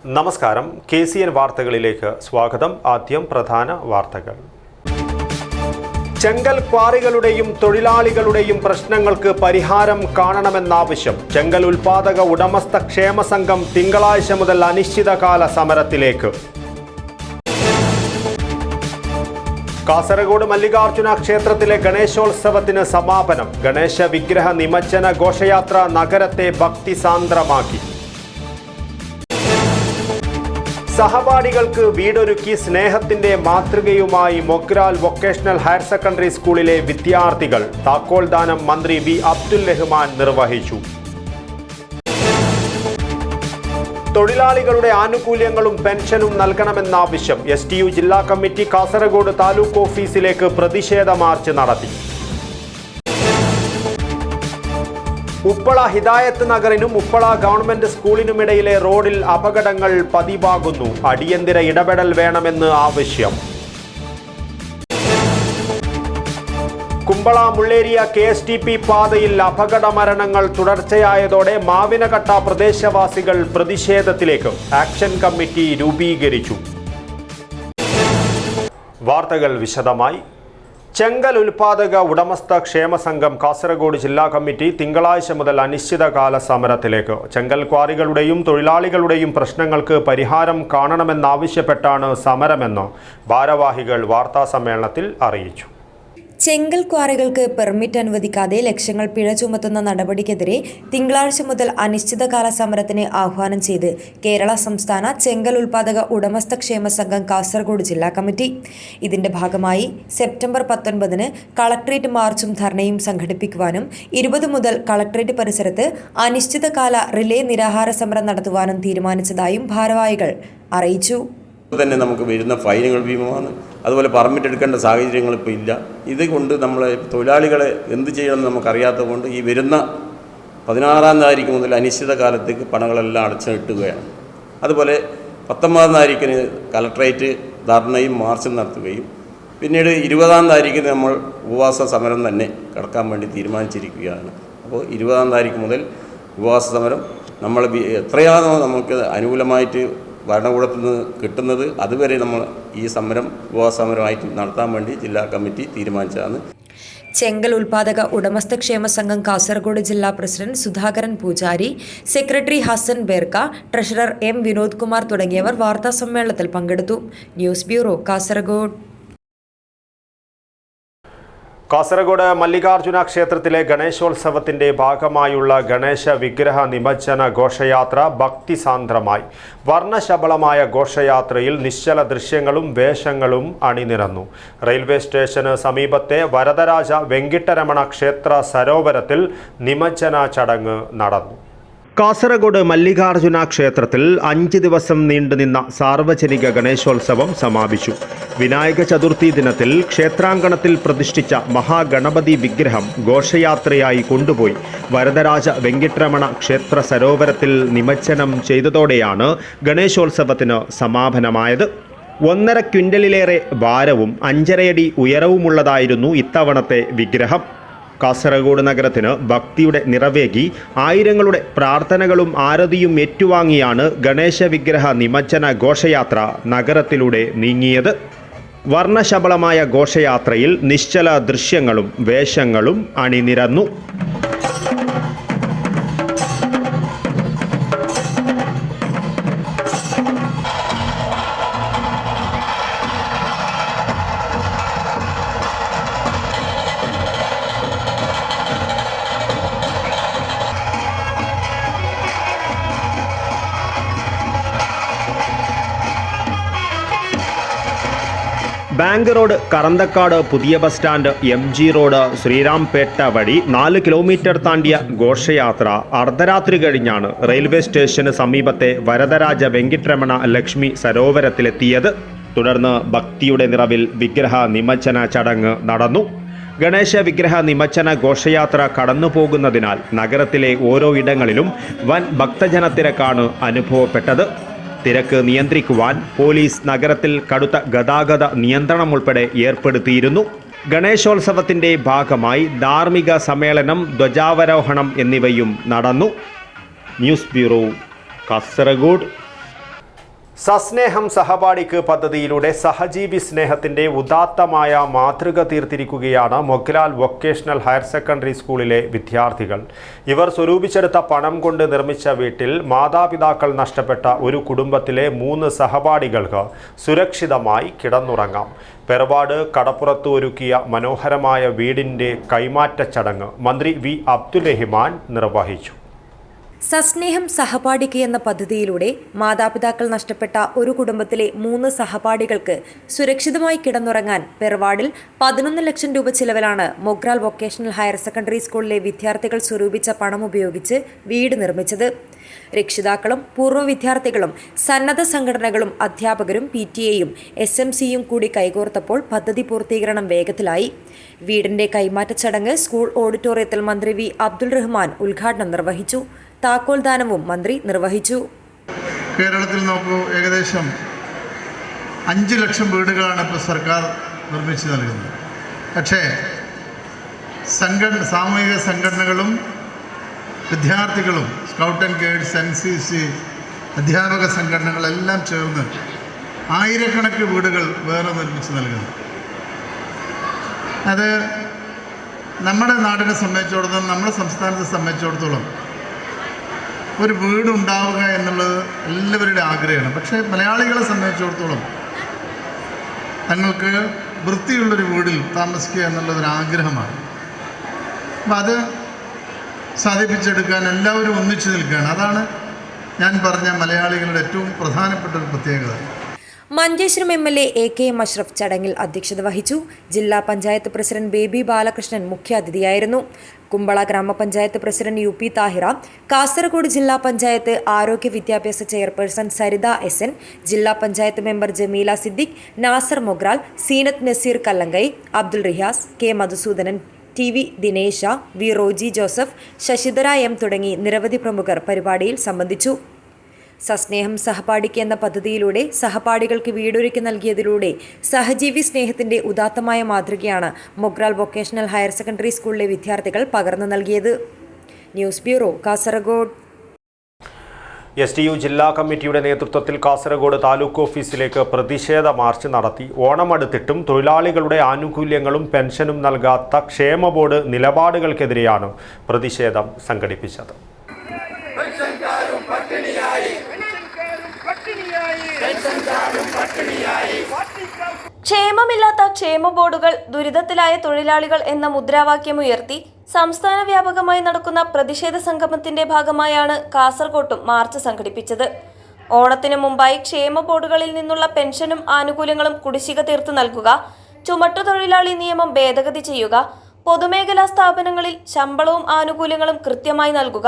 നമസ്കാരം. KCN വാർത്തകളിലേക്ക് സ്വാഗതം. ആദ്യം പ്രധാന വാർത്തകൾ. ചെങ്കൽ ക്വാറികളുടെയും തൊഴിലാളികളുടെയും പ്രശ്നങ്ങൾക്ക് പരിഹാരം കാണണമെന്നാവശ്യം. ചെങ്കൽ ഉൽപാദക ഉടമസ്ഥ ക്ഷേമ സംഘം തിങ്കളാഴ്ച മുതൽ അനിശ്ചിതകാല സമരത്തിലേക്ക്. കാസർഗോഡ് മല്ലികാർജുന ക്ഷേത്രത്തിലെ ഗണേശോത്സവത്തിന് സമാപനം. ഗണേശ വിഗ്രഹ നിമജ്ജന ഘോഷയാത്ര നഗരത്തെ ഭക്തിസാന്ദ്രമാക്കി. സഹപാഠികൾക്ക് വീടൊരുക്കി സ്നേഹത്തിന്റെ മാതൃകയുമായി മൊഗ്രാൽ വൊക്കേഷണൽ ഹയർ സെക്കൻഡറി സ്കൂളിലെ വിദ്യാർത്ഥികൾ. താക്കോൽദാനം മന്ത്രി വി അബ്ദുൽ റഹ്മാൻ നിർവഹിച്ചു. തൊഴിലാളികളുടെ ആനുകൂല്യങ്ങളും പെൻഷനും നൽകണമെന്നാവശ്യം. STU ജില്ലാ കമ്മിറ്റി കാസർഗോഡ് താലൂക്ക് ഓഫീസിലേക്ക് പ്രതിഷേധ മാർച്ച് നടത്തി. ഉപ്പള ഹിദായത്ത് നഗറിനും ഉപ്പള ഗവൺമെന്റ് സ്കൂളിനുമിടയിലെ റോഡിൽ അപകടങ്ങൾ പതിവാകുന്നു. അടിയന്തര ഇടപെടൽ വേണമെന്ന് ആവശ്യം. കുമ്പള മുള്ളേരിയ KSTP പാതയിൽ അപകട മരണങ്ങൾ തുടർച്ചയായതോടെ മാവിനകട്ട പ്രദേശവാസികൾ പ്രതിഷേധത്തിലേക്ക്. ആക്ഷൻ കമ്മിറ്റി രൂപീകരിച്ചു. വാർത്തകൾ വിശദമായി. ചെങ്കൽ ഉൽപാദക ഉടമസ്ഥ ക്ഷേമ സംഘം കാസർഗോഡ് ജില്ലാ കമ്മിറ്റി തിങ്കളാഴ്ച മുതൽ അനിശ്ചിതകാല സമരത്തിലേക്ക്. ചെങ്കൽ ക്വാറികളുടെയും തൊഴിലാളികളുടെയും പ്രശ്നങ്ങൾക്ക് പരിഹാരം കാണണമെന്നാവശ്യപ്പെട്ടാണ് സമരമെന്ന് ഭാരവാഹികൾ വാർത്താസമ്മേളനത്തിൽ അറിയിച്ചു. ചെങ്കൽ ക്വാറികൾക്ക് പെർമിറ്റ് അനുവദിക്കാതെ ലക്ഷങ്ങൾ പിഴ ചുമത്തുന്ന നടപടിക്കെതിരെ തിങ്കളാഴ്ച മുതൽ അനിശ്ചിതകാല സമരത്തിന് ആഹ്വാനം ചെയ്ത് കേരള സംസ്ഥാന ചെങ്കൽ ഉൽപാദക ഉടമസ്ഥ ക്ഷേമ സംഘം കാസർഗോഡ് ജില്ലാ കമ്മിറ്റി. ഇതിന്റെ ഭാഗമായി സെപ്റ്റംബർ 19 കളക്ട്രേറ്റ് മാർച്ചും ധർണയും സംഘടിപ്പിക്കുവാനും 20 മുതൽ കളക്ട്രേറ്റ് പരിസരത്ത് അനിശ്ചിതകാല റിലേ നിരാഹാര സമരം നടത്തുവാനും തീരുമാനിച്ചതായും ഭാരവാഹികൾ അറിയിച്ചു. തന്നെ നമുക്ക് വരുന്ന ഫൈനുകൾ ഭീമമാണ്. അതുപോലെ പെർമിറ്റ് എടുക്കേണ്ട സാഹചര്യങ്ങൾ ഇപ്പോൾ ഇല്ല. ഇതുകൊണ്ട് നമ്മൾ തൊഴിലാളികളെ എന്ത് ചെയ്യണമെന്ന് നമുക്കറിയാത്തത് കൊണ്ട് ഈ വരുന്ന 16-ാം താരീഖ് മുതൽ അനിശ്ചിതകാലത്തേക്ക് പണങ്ങളെല്ലാം അടച്ചിട്ടുകയാണ്. അതുപോലെ 19-ാം താരീഖിന് കളക്ട്രേറ്റ് ധർണയും മാർച്ചും നടത്തുകയും പിന്നീട് 20-ാം താരീഖിന് നമ്മൾ ഉപവാസ സമരം തന്നെ കടക്കാൻ വേണ്ടി തീരുമാനിച്ചിരിക്കുകയാണ്. അപ്പോൾ 20-ാം താരീഖ് മുതൽ ഉപവാസ സമരം നമ്മൾ എത്രയാണോ നമുക്ക് അനുകൂലമായിട്ട് ഭരണകൂടത്തിൽ നിന്ന് കിട്ടുന്നത് അതുവരെ നമ്മൾ ഈ സമരം ഉപവാസ സമരമായിട്ട് നടത്താൻ വേണ്ടി ജില്ലാ കമ്മിറ്റി തീരുമാനിച്ചതാണ്. ചെങ്കൽ ഉൽപാദക ഉടമസ്ഥ ക്ഷേമ സംഘം കാസർഗോഡ് ജില്ലാ president Sudhakaran Poojari, secretary Hasan Berka, treasurer M Vinod Kumar തുടങ്ങിയവർ വാർത്താസമ്മേളനത്തിൽ പങ്കെടുത്തു. News bureau Kasaragod. കാസർഗോഡ് മല്ലികാർജുന ക്ഷേത്രത്തിലെ ഗണേശോത്സവത്തിന്റെ ഭാഗമായുള്ള ഗണേശ വിഗ്രഹ നിമജ്ജന ഘോഷയാത്ര ഭക്തിസാന്ദ്രമായി. വർണ്ണശബളമായ ഘോഷയാത്രയിൽ നിശ്ചല ദൃശ്യങ്ങളും വേഷങ്ങളും അണിനിരന്നു. റെയിൽവേ സ്റ്റേഷന് സമീപത്തെ വരദരാജ വെങ്കിട്ടരമണ ക്ഷേത്ര സരോവരത്തിൽ നിമജ്ജന ചടങ്ങ് നടന്നു. കാസർഗോഡ് മല്ലികാർജുന ക്ഷേത്രത്തിൽ 5 ദിവസം നീണ്ടുനിന്ന സാർവജനിക ഗണേശോത്സവം സമാപിച്ചു. വിനായക ചതുർത്ഥി ദിനത്തിൽ ക്ഷേത്രാങ്കണത്തിൽ പ്രതിഷ്ഠിച്ച മഹാഗണപതി വിഗ്രഹം ഘോഷയാത്രയായി കൊണ്ടുപോയി വരദരാജ വെങ്കിട്ടരമണ ക്ഷേത്ര സരോവരത്തിൽ നിമജ്ജനം ചെയ്തതോടെയാണ് ഗണേശോത്സവത്തിന് സമാപനമായത്. 1.5 ക്വിൻ്റലിലേറെ ഭാരവും 5.5 അടി ഉയരവുമുള്ളതായിരുന്നു ഇത്തവണത്തെ വിഗ്രഹം. കാസർഗോഡ് നഗരത്തിന് ഭക്തിയുടെ നിറവേകി ആയിരങ്ങളുടെ പ്രാർത്ഥനകളും ആരതിയും ഏറ്റുവാങ്ങിയാണ് ഗണേശ വിഗ്രഹ നിമജ്ജന ഘോഷയാത്ര നഗരത്തിലൂടെ നീങ്ങിയത്. വർണ്ണശബളമായ ഘോഷയാത്രയിൽ നിശ്ചല ദൃശ്യങ്ങളും വേഷങ്ങളും അണിനിരന്നു. ബാങ്ക് റോഡ്, കറന്തക്കാട് പുതിയ ബസ് സ്റ്റാൻഡ്, MG റോഡ്, ശ്രീരാംപേട്ട വഴി 4 കിലോമീറ്റർ താണ്ടിയ ഘോഷയാത്ര അർദ്ധരാത്രി കഴിഞ്ഞാണ് റെയിൽവേ സ്റ്റേഷന് സമീപത്തെ വരദരാജ വെങ്കിട്ടരമണ ലക്ഷ്മി സരോവരത്തിലെത്തിയത്. തുടർന്ന് ഭക്തിയുടെ നിറവിൽ വിഗ്രഹ നിമജ്ജന ചടങ്ങ് നടന്നു. ഗണേശ വിഗ്രഹ നിമജ്ജന ഘോഷയാത്ര കടന്നുപോകുന്നതിനാൽ നഗരത്തിലെ ഓരോ ഇടങ്ങളിലും വൻ ഭക്തജനത്തിരക്കാണ് അനുഭവപ്പെട്ടത്. തിരക്ക് നിയന്ത്രിക്കുവാൻ പോലീസ് നഗരത്തിൽ കടുത്ത ഗതാഗത നിയന്ത്രണം ഉൾപ്പെടെ ഏർപ്പെടുത്തിയിരുന്നു. ഗണേശോത്സവത്തിന്റെ ഭാഗമായി ധാർമ്മിക സമ്മേളനം, ധ്വജാവരോഹണം എന്നിവയും നടന്നു. News bureau, Kasaragod. സസ്നേഹം സഹപാഠിക്ക് പദ്ധതിയിലൂടെ സഹജീവി സ്നേഹത്തിന്റെ ഉദാത്തമായ മാതൃക തീർത്തിരിക്കുകയാണ് മൊഗ്രാൽ വൊക്കേഷണൽ ഹയർ സെക്കൻഡറി സ്കൂളിലെ വിദ്യാർത്ഥികൾ. ഇവർ സ്വരൂപിച്ചെടുത്ത പണം കൊണ്ട് നിർമ്മിച്ച വീട്ടിൽ മാതാപിതാക്കൾ നഷ്ടപ്പെട്ട ഒരു കുടുംബത്തിലെ 3 സഹപാഠികൾക്ക് സുരക്ഷിതമായി കിടന്നുറങ്ങാം. പെർവാട് കടപ്പുറത്ത് ഒരുക്കിയ മനോഹരമായ വീടിന്റെ കൈമാറ്റ ചടങ്ങ് മന്ത്രി വി അബ്ദുൽ റഹ്മാൻ നിർവഹിച്ചു. സസ്നേഹം സഹപാഠിക്ക് എന്ന പദ്ധതിയിലൂടെ മാതാപിതാക്കൾ നഷ്ടപ്പെട്ട ഒരു കുടുംബത്തിലെ 3 സഹപാഠികൾക്ക് സുരക്ഷിതമായി കിടന്നുറങ്ങാൻ പെർവാഡിൽ 11 ലക്ഷം രൂപ ചിലവിലാണ് മൊഗ്രാൽ വൊക്കേഷണൽ ഹയർ സെക്കൻഡറി സ്കൂളിലെ വിദ്യാർത്ഥികൾ സ്വരൂപിച്ച പണം ഉപയോഗിച്ച് വീട് നിർമ്മിച്ചത്. രക്ഷിതാക്കളും പൂർവ്വ വിദ്യാർത്ഥികളും സന്നദ്ധ സംഘടനകളും അധ്യാപകരും PTA-യും SMC-യും കൂടി കൈകോർത്തപ്പോൾ പദ്ധതി പൂർത്തീകരണം വേഗത്തിലായി. വീടിന്റെ കൈമാറ്റ ചടങ്ങ് സ്കൂൾ ഓഡിറ്റോറിയത്തിൽ മന്ത്രി വി അബ്ദുൽ റഹ്മാൻ ഉദ്ഘാടനം നിർവഹിച്ചു. താക്കോൽദാനവും മന്ത്രി നിർവഹിച്ചു. കേരളത്തിൽ നോക്കൂ, ഏകദേശം 5 ലക്ഷം വീടുകളാണ് ഇപ്പോൾ സർക്കാർ നിർമ്മിച്ചു നൽകുന്നത്. പക്ഷേ സാമൂഹിക സംഘടനകളും വിദ്യാർത്ഥികളും സ്കൗട്ട് ആൻഡ് ഗൈഡ്സ്, NCC, അധ്യാപക സംഘടനകളെല്ലാം ചേർന്ന് ആയിരക്കണക്കിന് വീടുകൾ വേറെ നിർമ്മിച്ചു നൽകുന്നു. അത് നമ്മുടെ നാടിനെ സംബന്ധിച്ചിടത്തോളം, നമ്മുടെ സംസ്ഥാനത്തെ സംബന്ധിച്ചിടത്തോളം ഒരു വീടുണ്ടാവുക എന്നുള്ളത് എല്ലാവരുടെ ആഗ്രഹമാണ്. പക്ഷേ മലയാളികളെ സംബന്ധിച്ചിടത്തോളം തങ്ങൾക്ക് വൃത്തിയുള്ളൊരു വീടിൽ താമസിക്കുക എന്നുള്ളതൊരാഗ്രഹമാണ്. അപ്പം അത് സാധിപ്പിച്ചെടുക്കാൻ എല്ലാവരും ഒന്നിച്ചു നിൽക്കുകയാണ്. അതാണ് ഞാൻ പറഞ്ഞ മലയാളികളുടെ ഏറ്റവും പ്രധാനപ്പെട്ട ഒരു പ്രത്യേകത. മഞ്ചേശ്വരം MLA AKM അഷ്റഫ് ചടങ്ങിൽ അധ്യക്ഷത വഹിച്ചു. ജില്ലാ പഞ്ചായത്ത് പ്രസിഡന്റ് ബേബി ബാലകൃഷ്ണൻ മുഖ്യാതിഥിയായിരുന്നു. കുമ്പള ഗ്രാമപഞ്ചായത്ത് പ്രസിഡന്റ് UP താഹിറ, കാസർഗോഡ് ജില്ലാ പഞ്ചായത്ത് ആരോഗ്യ വിദ്യാഭ്യാസ ചെയർപേഴ്സൺ സരിത SN, ജില്ലാ panchayat member Jameela Siddique, Nasser Mogral, Zeenath Naseer Kallankai, Abdul Riyas, K Madhusoodanan, TV Dinesha, V Roji Joseph, Shashidhara M തുടങ്ങി നിരവധി പ്രമുഖർ പരിപാടിയിൽ സംബന്ധിച്ചു. സസ്നേഹം സഹപാഠിക്ക് എന്ന പദ്ധതിയിലൂടെ സഹപാഠികൾക്ക് വീടൊരുക്കി നൽകിയതിലൂടെ സഹജീവി സ്നേഹത്തിന്റെ ഉദാത്തമായ മാതൃകയാണ് മൊഗ്രാൽ വൊക്കേഷണൽ ഹയർ സെക്കൻഡറി സ്കൂളിലെ വിദ്യാർത്ഥികൾ പകർന്നു നൽകിയത്. News bureau, Kasaragod. STU ജില്ലാ കമ്മിറ്റിയുടെ നേതൃത്വത്തിൽ കാസർഗോഡ് താലൂക്ക് ഓഫീസിലേക്ക് പ്രതിഷേധ മാർച്ച് നടത്തി. ഓണമടുത്തിട്ടും തൊഴിലാളികളുടെ ആനുകൂല്യങ്ങളും പെൻഷനും നൽകാത്ത ക്ഷേമ ബോർഡ് നിലപാടുകൾക്കെതിരെയാണ് പ്രതിഷേധം സംഘടിപ്പിച്ചത്. ക്ഷേമമില്ലാത്ത ക്ഷേമ ബോർഡുകൾ, ദുരിതത്തിലായ തൊഴിലാളികൾ എന്ന മുദ്രാവാക്യമുയർത്തി സംസ്ഥാന വ്യാപകമായി നടക്കുന്ന പ്രതിഷേധ സംഗമത്തിന്റെ ഭാഗമായാണ് കാസർകോട്ടും മാർച്ച് സംഘടിപ്പിച്ചത്. ഓണത്തിനു മുമ്പായി ക്ഷേമ ബോർഡുകളിൽ നിന്നുള്ള പെൻഷനും ആനുകൂല്യങ്ങളും കുടിശ്ശിക തീർത്തു നൽകുക, ചുമട്ടുതൊഴിലാളി നിയമം ഭേദഗതി ചെയ്യുക, പൊതുമേഖലാ സ്ഥാപനങ്ങളിൽ ശമ്പളവും ആനുകൂല്യങ്ങളും കൃത്യമായി നൽകുക,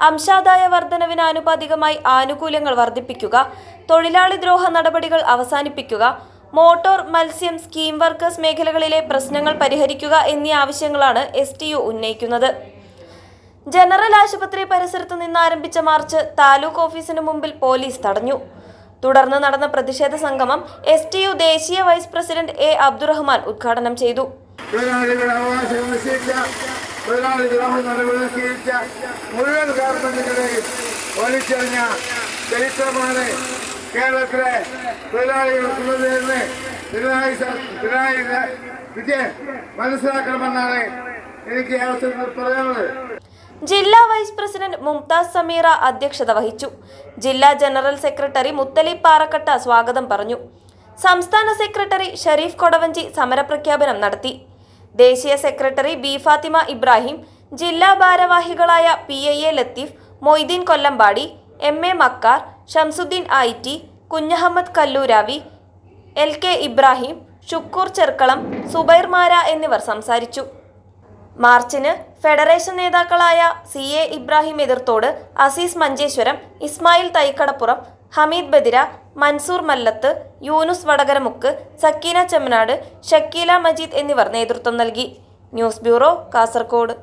അംശാദായ വർധനവിന് ആനുപാതികമായി ആനുകൂല്യങ്ങൾ വർദ്ധിപ്പിക്കുക, തൊഴിലാളി ദ്രോഹ നടപടികൾ അവസാനിപ്പിക്കുക, മോട്ടോർ, മത്സ്യം, സ്കീം വർക്കേഴ്സ് മേഖലകളിലെ പ്രശ്നങ്ങൾ പരിഹരിക്കുക എന്നീ ആവശ്യങ്ങളാണ് STU ഉന്നയിക്കുന്നത്. ജനറൽ ആശുപത്രി പരിസരത്ത് നിന്ന് ആരംഭിച്ച മാർച്ച് താലൂക്ക് ഓഫീസിന് മുമ്പിൽ പോലീസ് തടഞ്ഞു. തുടർന്ന് നടന്ന പ്രതിഷേധ സംഗമം STU ദേശീയ വൈസ് പ്രസിഡന്റ് A അബ്ദുറഹ്മാൻ ഉദ്ഘാടനം ചെയ്തു. മുഴുവൻ ഗവൺമെന്റുകളെയും വലിച്ചെറിഞ്ഞ ചരിത്രമാണ് കേരളത്തിലെ തൊഴിലാളികൾക്കുള്ളതെന്ന് പിണറായി വിജയൻ മനസ്സിലാക്കണമെന്നാണ് എനിക്ക് അവസരത്തിൽ പറയാനുള്ളത്. ജില്ലാ വൈസ് പ്രസിഡന്റ് മുംതാസ് സമീറ അധ്യക്ഷത വഹിച്ചു. ജില്ലാ ജനറൽ സെക്രട്ടറി മുത്തലീബ് പാറക്കട്ട സ്വാഗതം പറഞ്ഞു. സംസ്ഥാന സെക്രട്ടറി ഷരീഫ് കൊടവഞ്ചി സമരപ്രഖ്യാപനം നടത്തി. ദേശീയ സെക്രട്ടറി B ഫാത്തിമ ഇബ്രാഹിം, ജില്ലാ ഭാരവാഹികളായ PIA Latheef, Moideen Kollampadi, MA Makkar, Shamsuddin IT, Kunjahammed Kalluravi, LK Ibrahim, Shukkur Cherkalam, Zubair മാര എന്നിവർ സംസാരിച്ചു. മാർച്ചിന് ഫെഡറേഷൻ നേതാക്കളായ CA ഇബ്രാഹിം എതിർത്തോട്, അസീസ് മഞ്ചേശ്വരം, ഇസ്മായിൽ തൈക്കടപ്പുറം, ഹമീദ് ബദിര, മൻസൂർ മല്ലത്ത്, യൂനുസ് വടകരമുക്ക്, സക്കീന ചെമ്മനാട്, ഷക്കീല മജീദ് എന്നിവർ നേതൃത്വം നൽകി. News bureau, Kasaragod.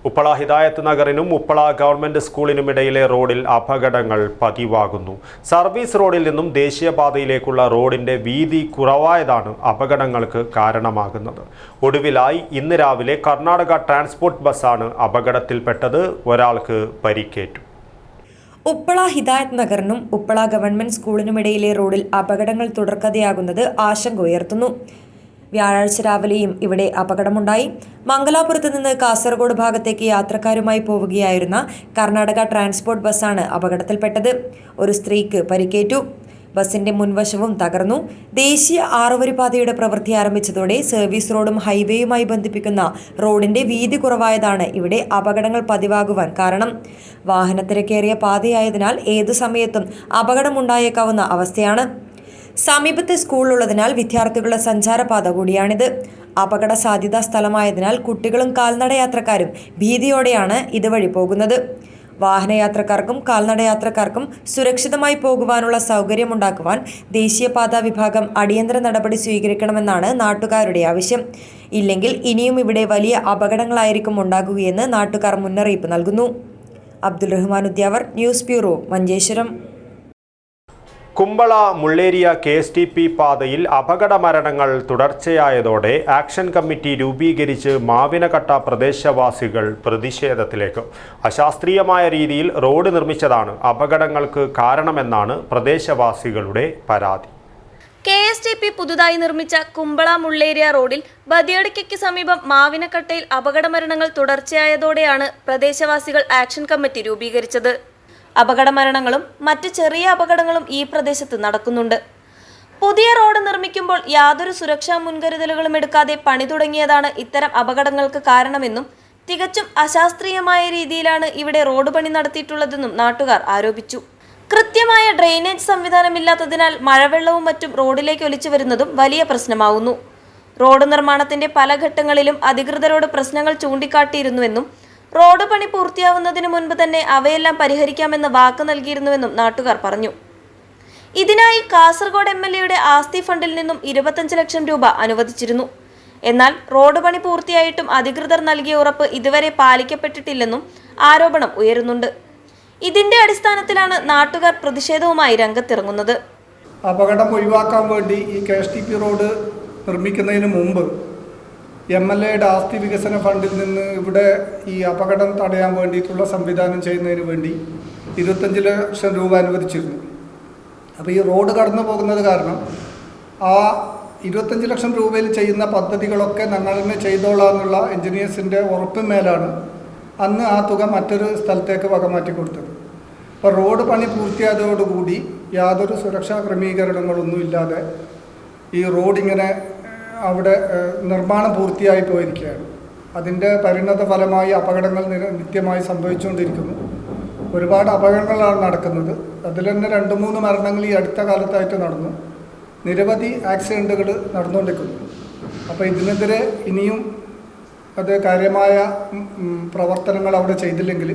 ഉപ്പള ഹിദായത്ത് നഗറിനും ഉപ്പള ഗവൺമെന്റ് സ്കൂളിനുമിടയിലെ റോഡിൽ അപകടങ്ങൾ പതിവാകുന്നു. സർവീസ് റോഡിൽ നിന്നും ദേശീയപാതയിലേക്കുള്ള റോഡിന്റെ വീതി കുറവായതാണ് അപകടങ്ങൾക്ക് കാരണമാകുന്നത്. ഒടുവിലായി ഇന്ന് രാവിലെ കർണാടക ട്രാൻസ്പോർട്ട് ബസ്സാണ് അപകടത്തിൽപ്പെട്ടത്. ഒരാൾക്ക് പരിക്കേറ്റു. ഉപ്പള ഹിദായത്ത് നഗറിനും ഉപ്പള ഗവൺമെന്റ് സ്കൂളിനുമിടയിലെ റോഡിൽ അപകടങ്ങൾ തുടർക്കഥയാകുന്നത് ആശങ്ക ഉയർത്തുന്നു. വ്യാഴാഴ്ച രാവിലെയും ഇവിടെ അപകടമുണ്ടായി. മംഗലാപുരത്ത് നിന്ന് കാസർഗോഡ് ഭാഗത്തേക്ക് യാത്രക്കാരുമായി പോവുകയായിരുന്ന കർണാടക ട്രാൻസ്പോർട്ട് ബസ്സാണ് അപകടത്തിൽപ്പെട്ടത്. ഒരു സ്ത്രീക്ക് പരിക്കേറ്റു. ബസിന്റെ മുൻവശവും തകർന്നു. ദേശീയ 6 വരിപ്പാതയുടെ പ്രവൃത്തി ആരംഭിച്ചതോടെ സർവീസ് റോഡും ഹൈവേയുമായി ബന്ധിപ്പിക്കുന്ന റോഡിന്റെ വീതി കുറവായതാണ് ഇവിടെ അപകടങ്ങൾ പതിവാകുവാൻ കാരണം. വാഹനത്തിരക്കേറിയ പാതയായതിനാൽ ഏതു സമയത്തും അപകടമുണ്ടായേക്കാവുന്ന അവസ്ഥയാണ്. സമീപത്ത് സ്കൂളുള്ളതിനാൽ വിദ്യാർത്ഥികളുടെ സഞ്ചാരപാത കൂടിയാണിത്. അപകട സാധ്യതാ സ്ഥലമായതിനാൽ കുട്ടികളും കാൽനടയാത്രക്കാരും ഭീതിയോടെയാണ് ഇതുവഴി പോകുന്നത്. വാഹനയാത്രക്കാർക്കും കാൽനടയാത്രക്കാർക്കും സുരക്ഷിതമായി പോകുവാനുള്ള സൗകര്യമുണ്ടാക്കുവാൻ ദേശീയപാതാ വിഭാഗം അടിയന്തര നടപടി സ്വീകരിക്കണമെന്നാണ് നാട്ടുകാരുടെ ആവശ്യം. ഇല്ലെങ്കിൽ ഇനിയും ഇവിടെ വലിയ അപകടങ്ങളായിരിക്കും ഉണ്ടാകുകയെന്ന് നാട്ടുകാർ മുന്നറിയിപ്പ് നൽകുന്നു. Abdul Rahman Udyavar, news bureau, Manjeshwaram. Kumbla Mulleriya KSTP പാതയിൽ അപകട മരണങ്ങൾ തുടർച്ചയായതോടെ ആക്ഷൻ കമ്മിറ്റി രൂപീകരിച്ച് മാവിനകട്ട പ്രദേശവാസികൾ പ്രതിഷേധത്തിലേക്ക്. അശാസ്ത്രീയമായ രീതിയിൽ റോഡ് നിർമ്മിച്ചതാണ് അപകടങ്ങൾക്ക് കാരണമെന്നാണ് പ്രദേശവാസികളുടെ പരാതി. KSTP പുതുതായി നിർമ്മിച്ച കുമ്പള മുള്ളേരിയ റോഡിൽ ബദിയടിക്കയ്ക്ക് സമീപം മാവിനക്കട്ടയിൽ അപകട മരണങ്ങൾ തുടർച്ചയായതോടെയാണ് പ്രദേശവാസികൾ ആക്ഷൻ കമ്മിറ്റി രൂപീകരിച്ചത്. അപകട മരണങ്ങളും മറ്റ് ചെറിയ അപകടങ്ങളും ഈ പ്രദേശത്ത് നടക്കുന്നുണ്ട്. പുതിയ റോഡ് നിർമ്മിക്കുമ്പോൾ യാതൊരു സുരക്ഷാ മുൻകരുതലുകളും എടുക്കാതെ പണി തുടങ്ങിയതാണ് ഇത്തരം അപകടങ്ങൾക്ക് കാരണമെന്നും തികച്ചും അശാസ്ത്രീയമായ രീതിയിലാണ് ഇവിടെ റോഡ് പണി നടത്തിയിട്ടുള്ളതെന്നും നാട്ടുകാർ ആരോപിച്ചു. കൃത്യമായ ഡ്രെയിനേജ് സംവിധാനമില്ലാത്തതിനാൽ മഴവെള്ളവും മറ്റും റോഡിലേക്ക് ഒലിച്ചു വരുന്നതും വലിയ പ്രശ്നമാവുന്നു. റോഡ് നിർമ്മാണത്തിന്റെ പല ഘട്ടങ്ങളിലും അധികൃതരോട് പ്രശ്നങ്ങൾ ചൂണ്ടിക്കാട്ടിയിരുന്നുവെന്നും റോഡ് പണി പൂർത്തിയാവുന്നതിന് മുൻപ് തന്നെ അവയെല്ലാം പരിഹരിക്കാമെന്ന് വാക്ക് നൽകിയിരുന്നുവെന്നും നാട്ടുകാർ പറഞ്ഞു. ഇതിനായി കാസർഗോഡ് MLAയുടെ ആസ്തി ഫണ്ടിൽ നിന്നും 25 ലക്ഷം രൂപ അനുവദിച്ചിരുന്നു. എന്നാൽ റോഡ് പണി പൂർത്തിയായിട്ടും അധികൃതർ നൽകിയ ഉറപ്പ് ഇതുവരെ പാലിക്കപ്പെട്ടിട്ടില്ലെന്നും ആരോപണം ഉയരുന്നുണ്ട്. ഇതിന്റെ അടിസ്ഥാനത്തിലാണ് നാട്ടുകാർ പ്രതിഷേധവുമായി രംഗത്തിറങ്ങുന്നത്. അപകടം ഒഴിവാക്കാൻ വേണ്ടി ഈ KSTP റോഡ് നിർമ്മിക്കുന്നതിന് മുമ്പ് MLAയുടെ ആസ്തി വികസന ഫണ്ടിൽ നിന്ന് ഇവിടെ ഈ അപകടം തടയാൻ വേണ്ടിയിട്ടുള്ള സംവിധാനം ചെയ്യുന്നതിന് വേണ്ടി 25 ലക്ഷം രൂപ അനുവദിച്ചിരുന്നു. അപ്പോൾ ഈ റോഡ് കടന്നു പോകുന്നത് കാരണം ആ 25 ലക്ഷം രൂപയിൽ ചെയ്യുന്ന പദ്ധതികളൊക്കെ ഞങ്ങൾ തന്നെ ചെയ്തോളാം എന്നുള്ള എൻജിനീയേഴ്സിൻ്റെ ഉറപ്പിന്മേലാണ് അന്ന് ആ തുക മറ്റൊരു സ്ഥലത്തേക്ക് വകമാറ്റി കൊടുത്തത്. അപ്പോൾ റോഡ് പണി പൂർത്തിയായതോടുകൂടി യാതൊരു സുരക്ഷാ ക്രമീകരണങ്ങളൊന്നുമില്ലാതെ ഈ റോഡിങ്ങനെ അവിടെ നിർമ്മാണം പൂർത്തിയായി പോയിരിക്കുകയാണ്. അതിൻ്റെ പരിണത ഫലമായി അപകടങ്ങൾ നിത്യമായി സംഭവിച്ചുകൊണ്ടിരിക്കുന്നു. ഒരുപാട് അപകടങ്ങളാണ് നടക്കുന്നത്. അതിൽ തന്നെ 2-3 മരണങ്ങൾ ഈ അടുത്ത കാലത്തായിട്ട് നടന്നു. നിരവധി ആക്സിഡൻറ്റുകൾ നടന്നുകൊണ്ടിരിക്കുന്നു. അപ്പോൾ ഇതിനെതിരെ ഇനിയും അത് കാര്യമായ പ്രവർത്തനങ്ങൾ അവിടെ ചെയ്തില്ലെങ്കിൽ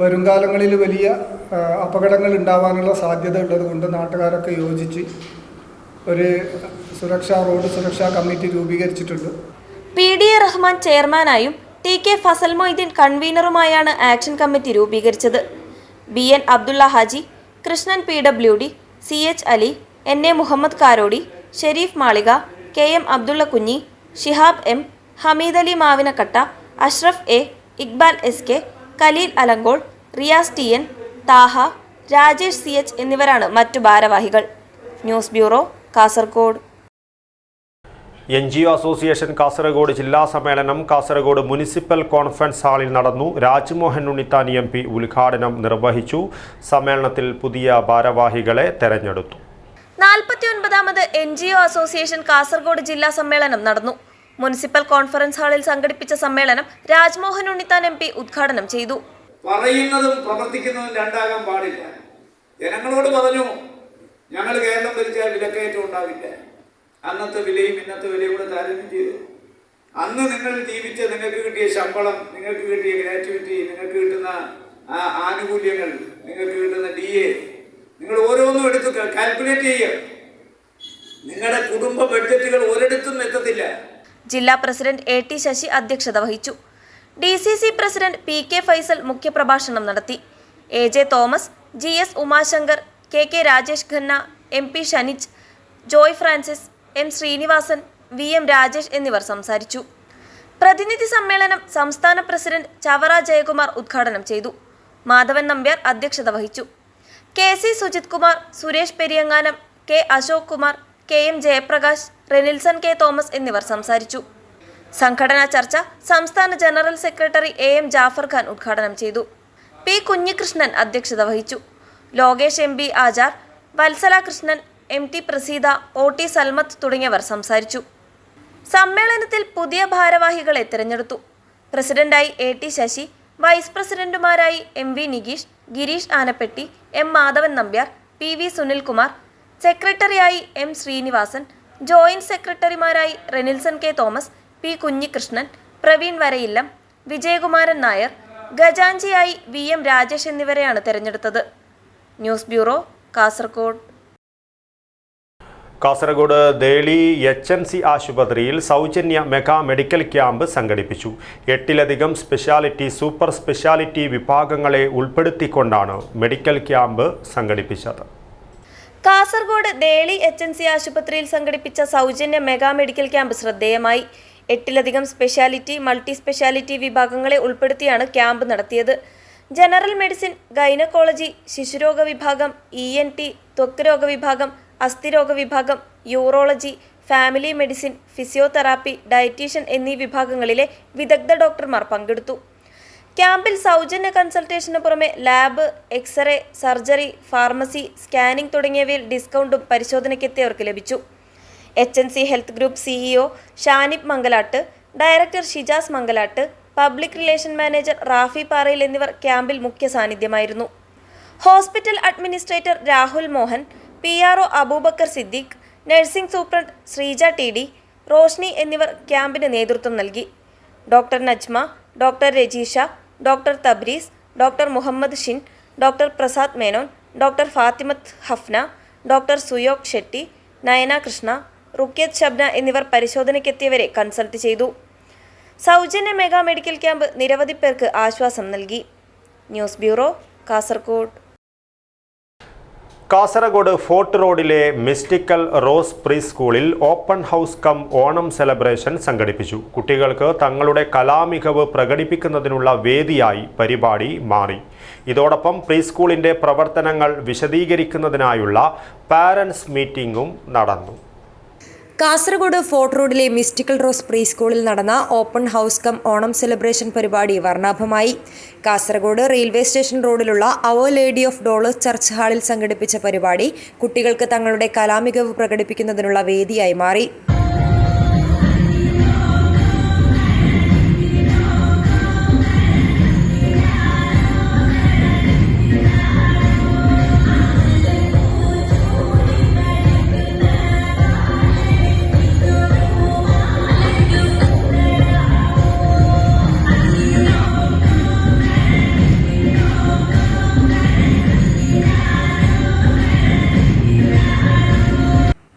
വരുംകാലങ്ങളിൽ വലിയ അപകടങ്ങൾ ഉണ്ടാവാനുള്ള സാധ്യത ഉള്ളതുകൊണ്ട് നാട്ടുകാരൊക്കെ യോജിച്ച് ഒരു റോഡ് സുരക്ഷാ കമ്മിറ്റി രൂപീകരിച്ചിട്ടുണ്ട്. PD റഹ്മാൻ ചെയർമാനായും TK ഫസൽ മൊയ്തീൻ കൺവീനറുമായാണ് ആക്ഷൻ കമ്മിറ്റി രൂപീകരിച്ചത്. BN Abdulla Haji, Krishnan PWD, CH Ali, NA Muhammad Karodi, Sherif Malika, KM Abdulla കുഞ്ഞി, Shihab M, Hameed Ali Mavinakatta, Ashraf A, Iqbal SK, Khaleel അലങ്കോൾ, Riyas TN, Thaha, Rajesh CH എന്നിവരാണ് മറ്റു ഭാരവാഹികൾ. News bureau, Kasaragod. NGO association Kasaragod ജില്ലാ സമ്മേളനം കാസർഗോഡ് മുനിസിപ്പൽ കോൺഫറൻസ് ഹാളിൽ നടന്നു. രാജ്മോഹൻ ഉണ്ണിത്താൻ MP ഉദ്ഘാടനം നിർവഹിച്ചു. സമ്മേളനത്തിൽ പുതിയ ഭാരവാഹികളെ തെരഞ്ഞെടുത്തു. 49ാമത് NGO അസോസിയേഷൻ കാസർഗോഡ് ജില്ലാ സമ്മേളനം നടന്നു. മുനിസിപ്പൽ കോൺഫറൻസ് ഹാളിൽ സംഘടിപ്പിച്ച സമ്മേളനം രാജ്മോഹൻ ഉണ്ണിത്താൻ MP ഉദ്ഘാടനം ചെയ്തു. പറയുന്നതും പ്രവർത്തിക്കുന്നതും രണ്ടാകാൻ പാടില്ല. ജനങ്ങളോട് പറഞ്ഞു, ഞങ്ങൾ കേരളം ഭരിച്ചാൽ വിലക്കയറ്റം ഉണ്ടാവില്ല. അന്നത്തെ വിലയും ഇന്നത്തെ വിലയും കൂടെ താരതമ്യം ചെയ്തു. അന്ന് നിങ്ങൾ ജീവിച്ച, നിങ്ങൾക്ക് കിട്ടിയ ശമ്പളം, നിങ്ങൾക്ക് കിട്ടിയ ഗ്രാറ്റുവിറ്റി, നിങ്ങൾക്ക് കിട്ടുന്ന ആനുകൂല്യങ്ങൾ, നിങ്ങൾക്ക് കിട്ടുന്ന DA, നിങ്ങൾ ഓരോന്നും എടുത്ത് കാൽക്കുലേറ്റ് ചെയ്യുക. നിങ്ങളുടെ കുടുംബ ബഡ്ജറ്റുകൾ ഒരിടത്തും എത്തത്തില്ല. ജില്ലാ പ്രസിഡന്റ് AT ശശി അധ്യക്ഷത വഹിച്ചു. DCC പ്രസിഡന്റ് PK ഫൈസൽ മുഖ്യപ്രഭാഷണം നടത്തി. AJ Thomas, GS Umashankar, KK Rajesh Khanna, MP Shanij, Joy Francis, M Srinivasan, VM Rajesh എന്നിവർ സംസാരിച്ചു. പ്രതിനിധി സമ്മേളനം സംസ്ഥാന പ്രസിഡന്റ് ചവറ ജയകുമാർ ഉദ്ഘാടനം ചെയ്തു. മാധവൻ നമ്പ്യാർ അധ്യക്ഷത വഹിച്ചു. KC Sujith Kumar, Suresh Periyanganam, K Ashok Kumar, KM Jayaprakash, Renilson K Thomas എന്നിവർ സംസാരിച്ചു. സംഘടനാ ചർച്ച സംസ്ഥാന general secretary AM Jafar Khan ഉദ്ഘാടനം ചെയ്തു. P കുഞ്ഞികൃഷ്ണൻ അധ്യക്ഷത വഹിച്ചു. Lokesh MB Achar, Vatsala Krishnan, MT Praseetha, OT Salmath തുടങ്ങിയവർ സംസാരിച്ചു. സമ്മേളനത്തിൽ പുതിയ ഭാരവാഹികളെ തിരഞ്ഞെടുത്തു. പ്രസിഡന്റായി AT ശശി, വൈസ് പ്രസിഡന്റുമാരായി MV Nigeesh, Girish Anappetti, M Madhavan Nambiar, PV Sunilkumar, സെക്രട്ടറിയായി M ശ്രീനിവാസൻ, ജോയിന്റ് സെക്രട്ടറിമാരായി റെനിൽസൺ K തോമസ്, P കുഞ്ഞികൃഷ്ണൻ, പ്രവീൺ വരയില്ലം, വിജയകുമാരൻ നായർ, ഖജാൻജിയായി VM രാജേഷ് എന്നിവരെയാണ് തിരഞ്ഞെടുത്തത്. News bureau, Kasaragod. Kasaragod Deli HNC ആശുപത്രിയിൽ സൗജന്യ മെഗാ മെഡിക്കൽ ക്യാമ്പ് സംഘടിപ്പിച്ചു. 8ലധികം സ്പെഷ്യാലിറ്റി, സൂപ്പർ സ്പെഷ്യാലിറ്റി വിഭാഗങ്ങളെ ഉൾപ്പെടുത്തിക്കൊണ്ടാണ് മെഡിക്കൽ ക്യാമ്പ് സംഘടിപ്പിച്ചത്. കാസർഗോഡ് ദേളി HNC ആശുപത്രിയിൽ സംഘടിപ്പിച്ച സൗജന്യ മെഗാ മെഡിക്കൽ ക്യാമ്പ് ശ്രദ്ധേയമായി. 8ലധികം സ്പെഷ്യാലിറ്റി, മൾട്ടി സ്പെഷ്യാലിറ്റി വിഭാഗങ്ങളെ ഉൾപ്പെടുത്തിയാണ് ക്യാമ്പ് നടത്തിയത്. ജനറൽ മെഡിസിൻ, ഗൈനക്കോളജി, ശിശുരോഗ വിഭാഗം, ENT, ത്വക്ക് രോഗ വിഭാഗം, അസ്ഥിരോഗ വിഭാഗം, urology, family medicine, physiotherapy, dietitian എന്നീ വിഭാഗങ്ങളിലെ വിദഗ്ധ ഡോക്ടർമാർ പങ്കെടുത്തു. ക്യാമ്പിൽ സൗജന്യ കൺസൾട്ടേഷന് പുറമെ lab, x ray, surgery, pharmacy, scanning തുടങ്ങിയവയിൽ ഡിസ്കൗണ്ടും പരിശോധനയ്ക്കെത്തിയവർക്ക് ലഭിച്ചു. HNC health group CEO Shanib Mangalat, director Shijas Mangalat, public relation manager Rafi Parayil എന്നിവർ ക്യാമ്പിൽ മുഖ്യ സാന്നിധ്യമായിരുന്നു. Hospital administrator Rahul Mohan, PRO Abubakar Siddique, nursing superintendent Sreeja TD, Roshni എന്നിവർ ക്യാമ്പിന് നേതൃത്വം നൽകി. Doctor Najma, doctor Rajeesha, doctor Tabrees, doctor Muhammad shin, doctor Prasad Menon, doctor Fathimath Hafna, doctor Suyog Shetty, Nayana Krishna, Rukiyath Shabna എന്നിവർ പരിശോധനയ്ക്കെത്തിയവരെ കൺസൾട്ട് ചെയ്തു. സൗജന്യ മെഗാ മെഡിക്കൽ ക്യാമ്പ് നിരവധി പേർക്ക് ആശ്വാസം നൽകി. News bureau, Kasaragod. Kasaragod fort റോഡിലെ മിസ്റ്റിക്കൽ റോസ് പ്രീ സ്കൂളിൽ open house cum Onam celebration സംഘടിപ്പിച്ചു. കുട്ടികൾക്ക് തങ്ങളുടെ കലാമികവ് പ്രകടിപ്പിക്കുന്നതിനുള്ള വേദിയായി പരിപാടി മാറി. ഇതോടൊപ്പം പ്രീ സ്കൂളിൻ്റെ പ്രവർത്തനങ്ങൾ വിശദീകരിക്കുന്നതിനായുള്ള പാരൻസ് മീറ്റിംഗും നടന്നു. കാസർഗോഡ് ഫോർട്ട് റോഡിലെ മിസ്റ്റിക്കൽ റോസ് പ്രീ സ്കൂളിൽ നടന്ന open house cum Onam celebration പരിപാടി വർണ്ണാഭമായി. കാസർഗോഡ് റെയിൽവേ സ്റ്റേഷൻ റോഡിലുള്ള our lady of dolours church ഹാളിൽ സംഘടിപ്പിച്ച പരിപാടി കുട്ടികൾക്ക് തങ്ങളുടെ കലാമികവ് പ്രകടിപ്പിക്കുന്നതിനുള്ള വേദിയായി മാറി.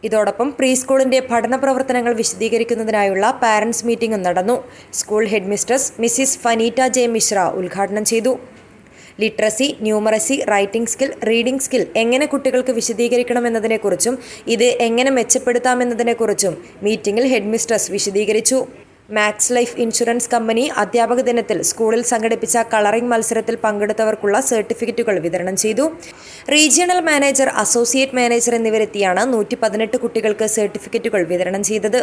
ഇതോടൊപ്പം പ്രീ സ്കൂളിൻ്റെ പഠന പ്രവർത്തനങ്ങൾ വിശദീകരിക്കുന്നതിനായുള്ള പാരൻസ് മീറ്റിംഗും നടന്നു. School head mistress Mrs Faneeta J Mishra ഉദ്ഘാടനം ചെയ്തു. Literacy, numeracy, writing skill, reading skill എങ്ങനെ കുട്ടികൾക്ക് വിശദീകരിക്കണമെന്നതിനെക്കുറിച്ചും ഇത് എങ്ങനെ മെച്ചപ്പെടുത്താമെന്നതിനെക്കുറിച്ചും മീറ്റിംഗിൽ ഹെഡ് മിസ്ട്രസ് വിശദീകരിച്ചു. മാക്സ് ലൈഫ് ഇൻഷുറൻസ് കമ്പനി അധ്യാപക ദിനത്തിൽ സ്കൂളിൽ സംഘടിപ്പിച്ച കളറിംഗ് മത്സരത്തിൽ പങ്കെടുത്തവർക്കുള്ള സർട്ടിഫിക്കറ്റുകൾ വിതരണം ചെയ്തു. റീജിയണൽ മാനേജർ, അസോസിയേറ്റ് മാനേജർ എന്നിവരെത്തിയാണ് 118 കുട്ടികൾക്ക് സർട്ടിഫിക്കറ്റുകൾ വിതരണം ചെയ്തത്.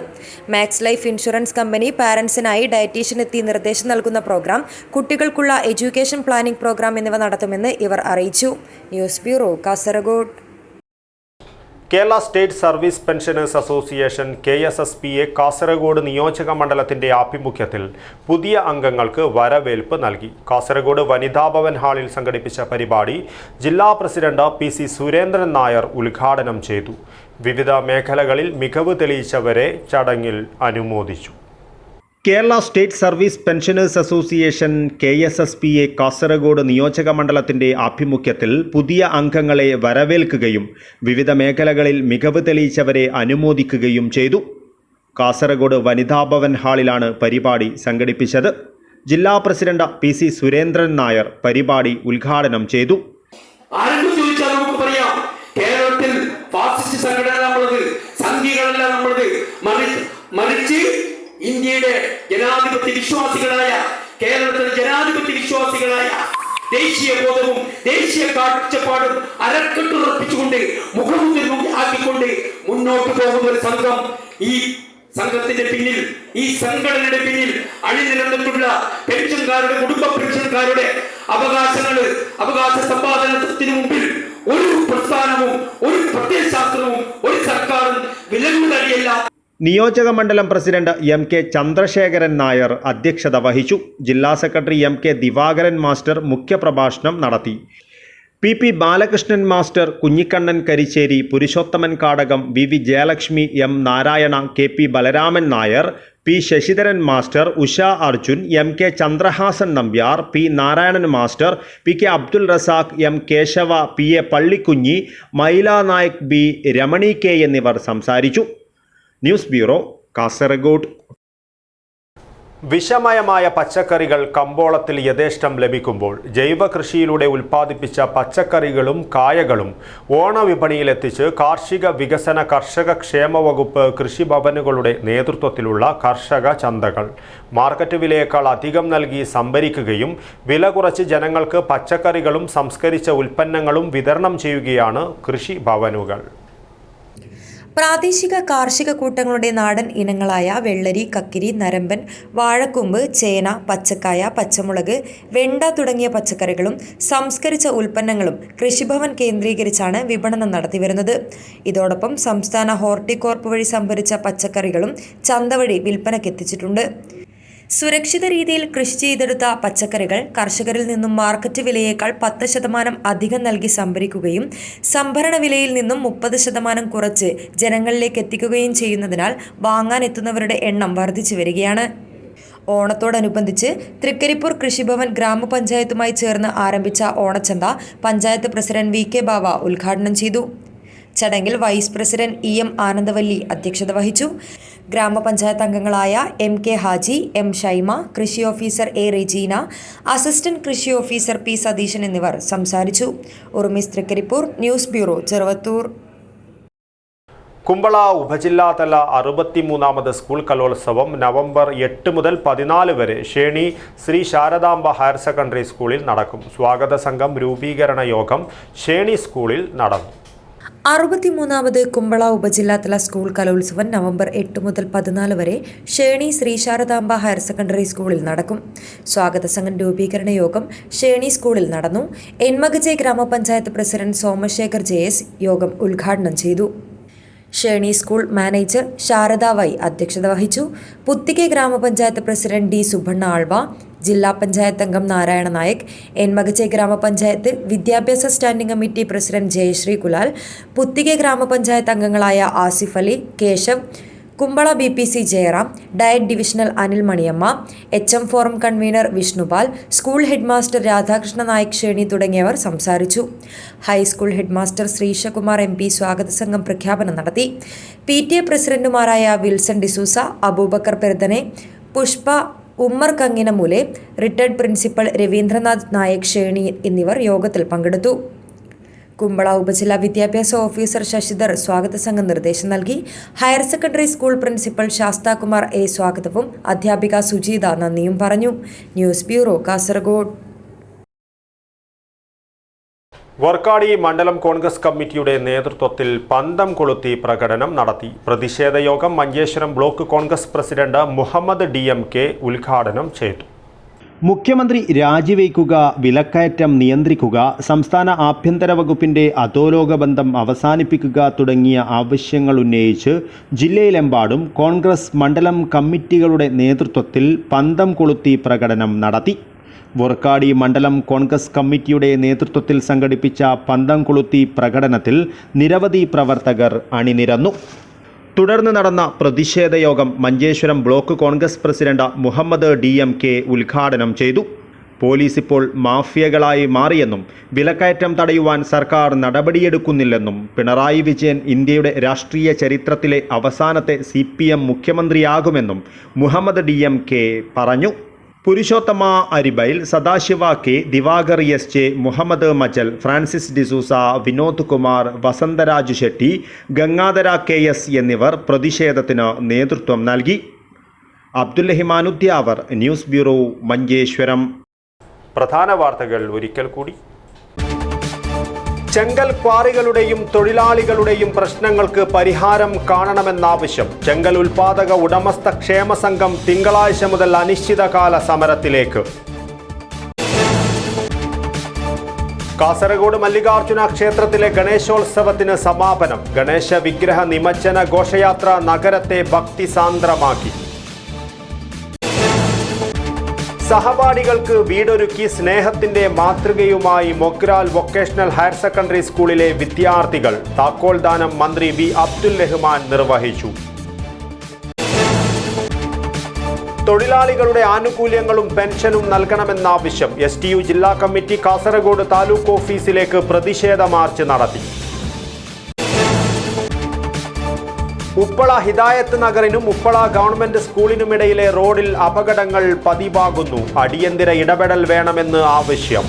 മാക്സ് ലൈഫ് ഇൻഷുറൻസ് കമ്പനി പാരൻസിനായി ഡയറ്റീഷ്യൻ എത്തി നിർദ്ദേശം നൽകുന്ന പ്രോഗ്രാം, കുട്ടികൾക്കുള്ള എഡ്യൂക്കേഷൻ പ്ലാനിംഗ് പ്രോഗ്രാം എന്നിവ നടത്തുമെന്ന് ഇവർ അറിയിച്ചു. News bureau, Kasaragod. Kerala state service pensioners association KSSPA Kasaragod നിയോജക മണ്ഡലത്തിൻ്റെ ആഭിമുഖ്യത്തിൽ പുതിയ അംഗങ്ങൾക്ക് വരവേൽപ്പ് നൽകി. കാസർഗോഡ് വനിതാഭവൻ ഹാളിൽ സംഘടിപ്പിച്ച പരിപാടി ജില്ലാ പ്രസിഡന്റ് PC സുരേന്ദ്രൻ നായർ ഉദ്ഘാടനം ചെയ്തു. വിവിധ മേഖലകളിൽ മികവ് തെളിയിച്ചവരെ ചടങ്ങിൽ അനുമോദിച്ചു. Kerala state service pensioners association KSSPA Kasaragod നിയോജക മണ്ഡലത്തിൻ്റെ ആഭിമുഖ്യത്തിൽ പുതിയ അംഗങ്ങളെ വരവേൽക്കുകയും വിവിധ മേഖലകളിൽ മികവ് തെളിയിച്ചവരെ അനുമോദിക്കുകയും ചെയ്തു. കാസർഗോഡ് വനിതാഭവൻ ഹാളിലാണ് പരിപാടി സംഘടിപ്പിച്ചത്. ജില്ലാ പ്രസിഡന്റ് PC സുരേന്ദ്രൻ നായർ പരിപാടി ഉദ്ഘാടനം ചെയ്തു. കേരളത്തിൽ ഫാസിസ്റ്റ് സംഘടന നമ്മളത്, സംഘികളല്ല നമ്മളത്, മറിച്ച് ഇന്ത്യയുടെ ജനാധിപത്യ വിശ്വാസികളായ, കേരളത്തിലെ ജനാധിപത്യ വിശ്വാസികളായ ദേശീയ ബോധവും ദേശീയ കാഴ്ചപ്പാടും അരക്കെട്ടുറപ്പിച്ചുകൊണ്ട് മുഖമുദ്ര ആക്കിക്കൊണ്ട് മുന്നോട്ട് പോകുന്ന ഒരു സംഘം, ഈ സംഘത്തിന്റെ പിന്നിൽ, ഈ സംഘടനയുടെ പിന്നിൽ അണിനിരന്നിട്ടുള്ള പെൻഷൻകാരുടെ, കുടുംബ പെൻഷൻകാരുടെ അവകാശ സമ്പാദനത്തിന് മുമ്പിൽ ഒരു പ്രസ്ഥാനവും ഒരു പ്രത്യയശാസ്ത്രവും ഒരു സർക്കാരും വിലങ്ങുതടിയല്ല. നിയോജക മണ്ഡലം പ്രസിഡന്റ് എം.കെ. ചന്ദ്രശേഖരൻ നായർ അധ്യക്ഷത വഹിച്ചു. ജില്ലാ സെക്രട്ടറി എം.കെ. ദിവാകരൻ മാസ്റ്റർ മുഖ്യപ്രഭാഷണം നടത്തി. P. Balakrishnan master, Kunhikannan Karisseri, Purushothaman Kadakam, V. Jayalakshmi, M. Narayana, KP. Balaraman Nair, P. Sasidharan master, Usha Arjun, MK. Chandrahasan Nambiar, P. Narayanan master, PK. Abdul Razak, M. Keshava, PA. Pallikunhi, Maila Nayak, B. Ramani K എന്നിവർ സംസാരിച്ചു. News bureau, Kasaragod. വിഷമയമായ പച്ചക്കറികൾ കമ്പോളത്തിൽ യഥേഷ്ടം ലഭിക്കുമ്പോൾ ജൈവ കൃഷിയിലൂടെ ഉൽപ്പാദിപ്പിച്ച പച്ചക്കറികളും കായകളും ഓണവിപണിയിലെത്തിച്ച് കാർഷിക വികസന കർഷക ക്ഷേമ വകുപ്പ് കൃഷിഭവനുകളുടെ നേതൃത്വത്തിലുള്ള കർഷക ചന്തകൾ മാർക്കറ്റ് വിലയേക്കാൾ അധികം നൽകി സംഭരിക്കുകയും വില കുറച്ച് ജനങ്ങൾക്ക് പച്ചക്കറികളും സംസ്കരിച്ച ഉൽപ്പന്നങ്ങളും വിതരണം ചെയ്യുകയാണ് കൃഷിഭവനുകൾ. പ്രാദേശിക കാർഷിക കൂട്ടങ്ങളുടെ നാടൻ ഇനങ്ങളായ വെള്ളരി, കക്കിരി, നരമ്പൻ, വാഴക്കൊമ്പ്, ചേന, പച്ചക്കായ, പച്ചമുളക്, വെണ്ട തുടങ്ങിയ പച്ചക്കറികളും സംസ്കരിച്ച ഉൽപ്പന്നങ്ങളും കൃഷിഭവൻ കേന്ദ്രീകരിച്ചാണ് വിപണനം നടത്തിവരുന്നത്. ഇതോടൊപ്പം സംസ്ഥാന ഹോർട്ടികോർപ്പ് വഴി സംഭരിച്ച പച്ചക്കറികളും ചന്ത വഴി വിൽപ്പനയ്ക്കെത്തിച്ചിട്ടുണ്ട്. സുരക്ഷിത രീതിയിൽ കൃഷി ചെയ്തെടുത്ത പച്ചക്കറികൾ കർഷകരിൽ നിന്നും മാർക്കറ്റ് വിലയേക്കാൾ 10% അധികം നൽകി സംഭരിക്കുകയും സംഭരണ വിലയിൽ നിന്നും 30% കുറച്ച് ജനങ്ങളിലേക്ക് എത്തിക്കുകയും ചെയ്യുന്നതിനാൽ വാങ്ങാനെത്തുന്നവരുടെ എണ്ണം വർദ്ധിച്ചു വരികയാണ്. ഓണത്തോടനുബന്ധിച്ച് തൃക്കരിപ്പൂർ കൃഷിഭവൻ ഗ്രാമപഞ്ചായത്തുമായി ചേർന്ന് ആരംഭിച്ച ഓണച്ചന്ത പഞ്ചായത്ത് പ്രസിഡന്റ് വി.കെ. ബാവ ഉദ്ഘാടനം ചെയ്തു. ചടങ്ങിൽ വൈസ് പ്രസിഡന്റ് ഇ.എം. ആനന്ദവല്ലി അധ്യക്ഷത വഹിച്ചു. ഗ്രാമപഞ്ചായത്ത് അംഗങ്ങളായ എം.കെ. ഹാജി, എം. ഷൈമ, കൃഷി ഓഫീസർ എ. റെജീന, അസിസ്റ്റന്റ് കൃഷി ഓഫീസർ പി. സതീശൻ എന്നിവർ സംസാരിച്ചു. Urumis Thrikaripur, news bureau, Cheruvathur. കുമ്പള ഉപജില്ലാതല 63ാമത് സ്കൂൾ കലോത്സവം നവംബർ 8 മുതൽ 14 വരെ ഷേണി ശ്രീ ശാരദാംബ ഹയർ സെക്കൻഡറി സ്കൂളിൽ നടക്കും. സ്വാഗത സംഘം രൂപീകരണ യോഗം ഷേണി സ്കൂളിൽ നടന്നു. 63ാമത് കുമ്പള ഉപജില്ലാതല സ്കൂൾ കലോത്സവം നവംബർ 8 മുതൽ 14 വരെ ഷേണി ശ്രീ ശാരദാംബ ഹയർ സെക്കൻഡറി സ്കൂളിൽ നടക്കും. സ്വാഗത സംഘം രൂപീകരണ യോഗം ഷേണി സ്കൂളിൽ നടന്നു. എൻമകജെ ഗ്രാമപഞ്ചായത്ത് പ്രസിഡന്റ് സോമശേഖർ JS യോഗം ഉദ്ഘാടനം ചെയ്തു. Sheni school manager Sharada Y അധ്യക്ഷത വഹിച്ചു. പുത്തികെ ഗ്രാമപഞ്ചായത്ത് പ്രസിഡന്റ് ഡി. സുബണ്ണ ആൾവ, ജില്ലാ പഞ്ചായത്ത് അംഗം നാരായണ നായക്, എൻമകജെ ഗ്രാമപഞ്ചായത്ത് വിദ്യാഭ്യാസ standing committee president Jayashree Kulal, Puthige ഗ്രാമപഞ്ചായത്ത് അംഗങ്ങളായ Asif Ali, Keshav, Kumbla BPC Jayaram, DIET divisional Anil Maniyamma, HM forum convener Vishnupal, school headmaster Radhakrishna Nayak Sheni തുടങ്ങിയവർ സംസാരിച്ചു. ഹൈസ്കൂൾ ഹെഡ്മാസ്റ്റർ ശ്രീശകുമാർ MP സ്വാഗത സംഘം പ്രഖ്യാപനം നടത്തി. PTA പ്രസിഡന്റുമാരായ Wilson D'Souza, Abubakar Perdane, Pushpa, Ummer Kanginamoole, retired principal Ravindranath Nayak Sheni എന്നിവർ യോഗത്തിൽ പങ്കെടുത്തു. കുമ്പള ഉപജില്ലാ വിദ്യാഭ്യാസ ഓഫീസർ ശശിധർ സ്വാഗത സംഘം നിർദ്ദേശം നൽകി. Higher secondary school principal Shasthakumar A സ്വാഗതവും അധ്യാപിക സുജീത നന്ദിയും പറഞ്ഞു. News bureau, Kasaragod. വർക്കാടി മണ്ഡലം കോൺഗ്രസ് കമ്മിറ്റിയുടെ നേതൃത്വത്തിൽ പന്തം കൊളുത്തി പ്രകടനം നടത്തി. പ്രതിഷേധ യോഗം Manjeshwaram block Congress president Muhammad DMK ഉദ്ഘാടനം ചെയ്തു. മുഖ്യമന്ത്രി രാജിവെക്കുക, വിലക്കയറ്റം നിയന്ത്രിക്കുക, സംസ്ഥാന ആഭ്യന്തര വകുപ്പിൻ്റെ അധോലോക ബന്ധം അവസാനിപ്പിക്കുക തുടങ്ങിയ ആവശ്യങ്ങൾ ഉന്നയിച്ച് ജില്ലയിലെമ്പാടും കോൺഗ്രസ് മണ്ഡലം കമ്മിറ്റികളുടെ നേതൃത്വത്തിൽ പന്തം കൊളുത്തി പ്രകടനം നടത്തി. വർക്കാടി മണ്ഡലം കോൺഗ്രസ് കമ്മിറ്റിയുടെ നേതൃത്വത്തിൽ സംഘടിപ്പിച്ച പന്തം കൊളുത്തി പ്രകടനത്തിൽ നിരവധി പ്രവർത്തകർ അണിനിരന്നു. തുടർന്ന് നടന്ന പ്രതിഷേധ യോഗം Manjeshwaram block Congress president Muhammad DMK ഉദ്ഘാടനം ചെയ്തു. പോലീസ് ഇപ്പോൾ മാഫിയകളായി മാറിയെന്നും വിലക്കയറ്റം തടയുവാൻ സർക്കാർ നടപടിയെടുക്കുന്നില്ലെന്നും പിണറായി വിജയൻ ഇന്ത്യയുടെ രാഷ്ട്രീയ ചരിത്രത്തിലെ അവസാനത്തെ CPM മുഖ്യമന്ത്രിയാകുമെന്നും മുഹമ്മദ് DMK പറഞ്ഞു. Purushothama Aribail, Sadashiva K, Divakar SJ, Muhammad Majal, Francis D'Souza, Vinod Kumar, Vasantharaj Shetty, Gangadhara KS എന്നിവർ പ്രതിഷേധത്തിന് നേതൃത്വം നൽകി. Abdul Rahiman Udyavar, news bureau, Manjeshwaram. പ്രധാന വാർത്തകൾ ഒരിക്കൽ കൂടി. ചെങ്കൽ ക്വാറികളുടെയും തൊഴിലാളികളുടെയും പ്രശ്നങ്ങൾക്ക് പരിഹാരം കാണണമെന്നാവശ്യം. ചെങ്കൽ ഉൽപാദക ഉടമസ്ഥ ക്ഷേമ സംഘം തിങ്കളാഴ്ച മുതൽ അനിശ്ചിതകാല സമരത്തിലേക്ക്. കാസർഗോഡ് മല്ലികാർജുന ക്ഷേത്രത്തിലെ ഗണേശോത്സവത്തിന് സമാപനം. ഗണേശ വിഗ്രഹ നിമജ്ജന ഘോഷയാത്ര നഗരത്തെ ഭക്തിസാന്ദ്രമാക്കി. സഹപാഠികൾക്ക് വീടൊരുക്കി സ്നേഹത്തിന്റെ മാതൃകയുമായി മൊഗ്രാൽ വൊക്കേഷണൽ ഹയർ സെക്കൻഡറി സ്കൂളിലെ വിദ്യാർത്ഥികൾ. താക്കോൽദാനം മന്ത്രി വി അബ്ദുൽ റഹ്മാൻ നിർവഹിച്ചു. തൊഴിലാളികളുടെ ആനുകൂല്യങ്ങളും പെൻഷനും നൽകണമെന്നാവശ്യം. STU ജില്ലാ കമ്മിറ്റി കാസർഗോഡ് താലൂക്ക് ഓഫീസിലേക്ക് പ്രതിഷേധ മാർച്ച് നടത്തി. ഉപ്പള ഹിദായത്ത് നഗറിനും ഉപ്പള ഗവൺമെന്റ് സ്കൂളിനുമിടയിലെ റോഡിൽ അപകടങ്ങൾ പതിവാകുന്നു. അടിയന്തര ഇടപെടൽ വേണമെന്ന് ആവശ്യം.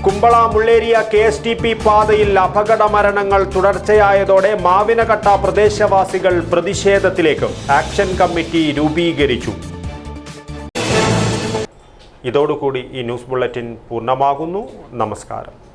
കുമ്പള മുള്ളേരിയ KSTP പാതയിൽ അപകട മരണങ്ങൾ തുടർച്ചയായതോടെ മാവിനകട്ട പ്രദേശവാസികൾ പ്രതിഷേധത്തിലേക്ക്. ആക്ഷൻ കമ്മിറ്റി രൂപീകരിച്ചു. ഇതോടുകൂടി ഈ ന്യൂസ് ബുള്ളറ്റിൻ പൂർണ്ണമാകുന്നു. നമസ്കാരം.